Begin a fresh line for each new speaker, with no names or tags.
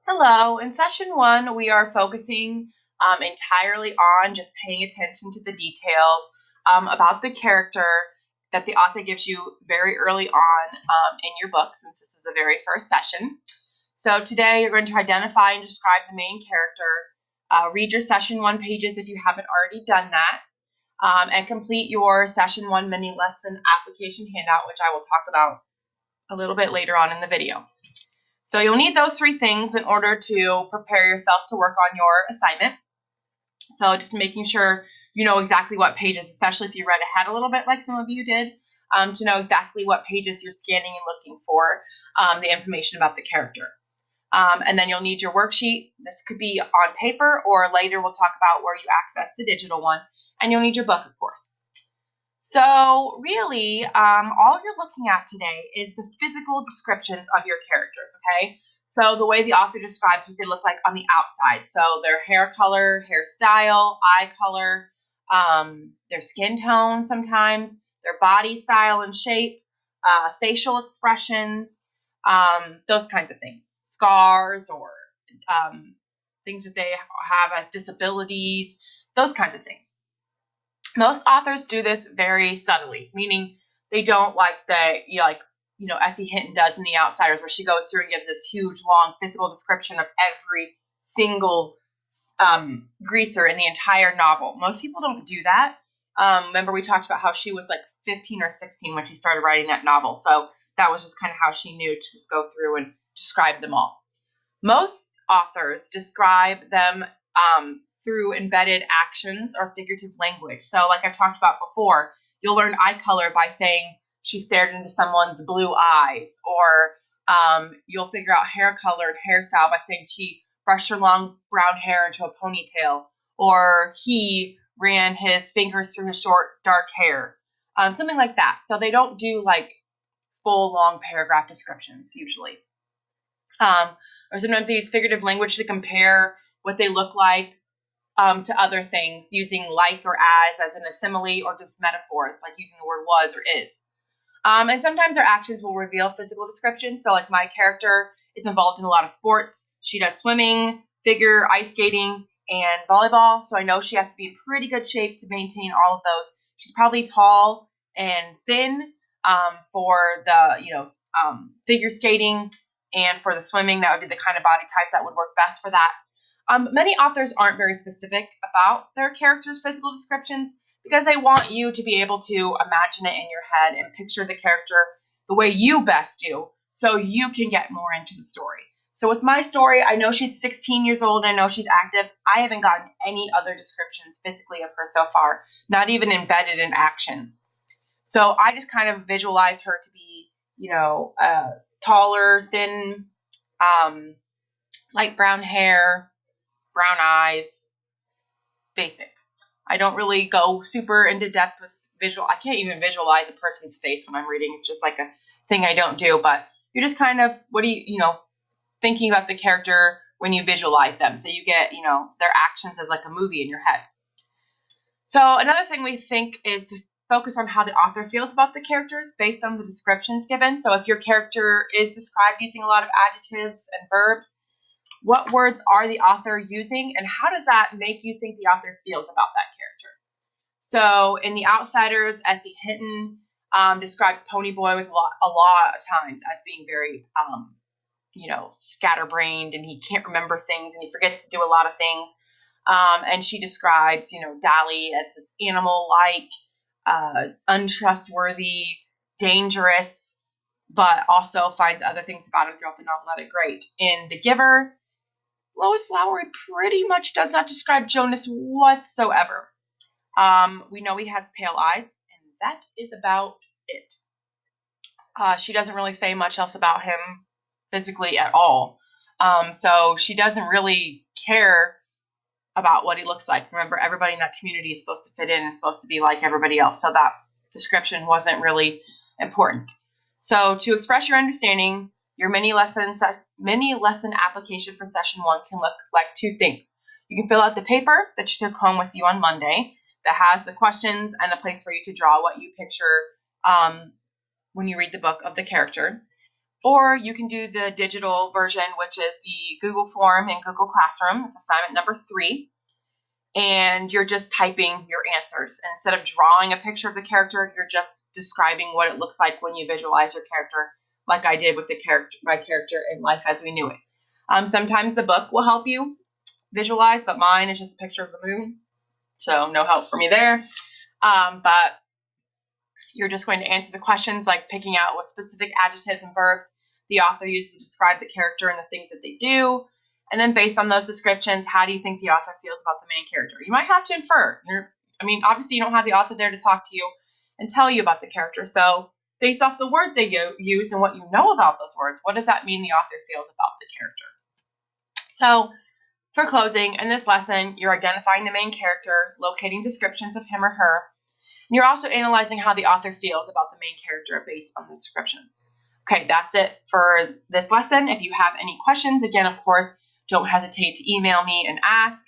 Hello. In session one, we are focusing entirely on just paying attention to the details about the character that the author gives you very early on in your book, since this is the very first session. So today you're going to identify and describe the main character, read your session one pages if you haven't already done that, and complete your session one mini lesson application handout, which I will talk about a little bit later on in the video. So you'll need those three things in order to prepare yourself to work on your assignment. So just making sure you know exactly what pages, especially if you read ahead a little bit like some of you did, to know exactly what pages you're scanning and looking for the information about the character. And then you'll need your worksheet. This could be on paper, or later we'll talk about where you access the digital one. And you'll need your book, of course. So really, all you're looking at today is the physical descriptions of your characters, okay? So the way the author describes what they look like on the outside. So their hair color, hairstyle, eye color, their skin tone sometimes, their body style and shape, facial expressions, those kinds of things. Scars or things that they have as disabilities, those kinds of things. Most authors do this very subtly, meaning they don't say, Essie Hinton does in The Outsiders, where she goes through and gives this huge, long physical description of every single greaser in the entire novel. Most people don't do that. Remember, we talked about how she was like 15 or 16 when she started writing that novel. So that was just kind of how she knew to just go through and describe them all. Most authors describe them through embedded actions or figurative language. So, like I talked about before, you'll learn eye color by saying she stared into someone's blue eyes, or you'll figure out hair color and hairstyle by saying she brushed her long brown hair into a ponytail, or he ran his fingers through his short dark hair, something like that. So they don't do full long paragraph descriptions usually. Or sometimes they use figurative language to compare what they look like to other things, using like or as in a simile, or just metaphors, like using the word was or is. And sometimes their actions will reveal physical description. So like my character is involved in a lot of sports. She does swimming, figure, ice skating, and volleyball. So I know she has to be in pretty good shape to maintain all of those. She's probably tall and thin for the figure skating, and for the swimming, that would be the kind of body type that would work best for that. Many authors aren't very specific about their characters' physical descriptions because they want you to be able to imagine it in your head and picture the character the way you best do, so you can get more into the story. So with my story, I know she's 16 years old, and I know she's active. I haven't gotten any other descriptions physically of her so far, not even embedded in actions. So I just kind of visualize her to be, taller, thin, light brown hair, brown eyes, basic. I don't really go super into depth with visual. I can't even visualize a person's face when I'm reading. It's just like a thing I don't do. But you're just kind of, thinking about the character when you visualize them. So you get, their actions as like a movie in your head. So another thing we think is to focus on how the author feels about the characters based on the descriptions given. So if your character is described using a lot of adjectives and verbs, what words are the author using, and how does that make you think the author feels about that character? So in The Outsiders, Essie Hinton describes Ponyboy with a lot of times as being very, scatterbrained, and he can't remember things, and he forgets to do a lot of things. And she describes, Dally as this animal-like, untrustworthy, dangerous, but also finds other things about him throughout the novel that are great. In The Giver, Lois Lowry pretty much does not describe Jonas whatsoever. We know he has pale eyes, and that is about it. She doesn't really say much else about him physically at all. So she doesn't really care about what he looks like. Remember, everybody in that community is supposed to fit in and supposed to be like everybody else. So that description wasn't really important. So to express your understanding, your mini lesson application for session one can look like two things. You can fill out the paper that you took home with you on Monday that has the questions and a place for you to draw what you picture when you read the book of the character. Or you can do the digital version, which is the Google form in Google Classroom. That's assignment number 3. And you're just typing your answers. And instead of drawing a picture of the character, you're just describing what it looks like when you visualize your character, like I did with my character in Life as We Knew It. Sometimes the book will help you visualize, but mine is just a picture of the moon, so no help for me there. But you're just going to answer the questions, like picking out what specific adjectives and verbs the author uses to describe the character and the things that they do. And then based on those descriptions, how do you think the author feels about the main character? You might have to infer. Obviously you don't have the author there to talk to you and tell you about the character. So based off the words they use and what you know about those words, what does that mean the author feels about the character? So for closing, in this lesson, you're identifying the main character, locating descriptions of him or her, and you're also analyzing how the author feels about the main character based on the descriptions. Okay, that's it for this lesson. If you have any questions, again, of course, don't hesitate to email me and ask.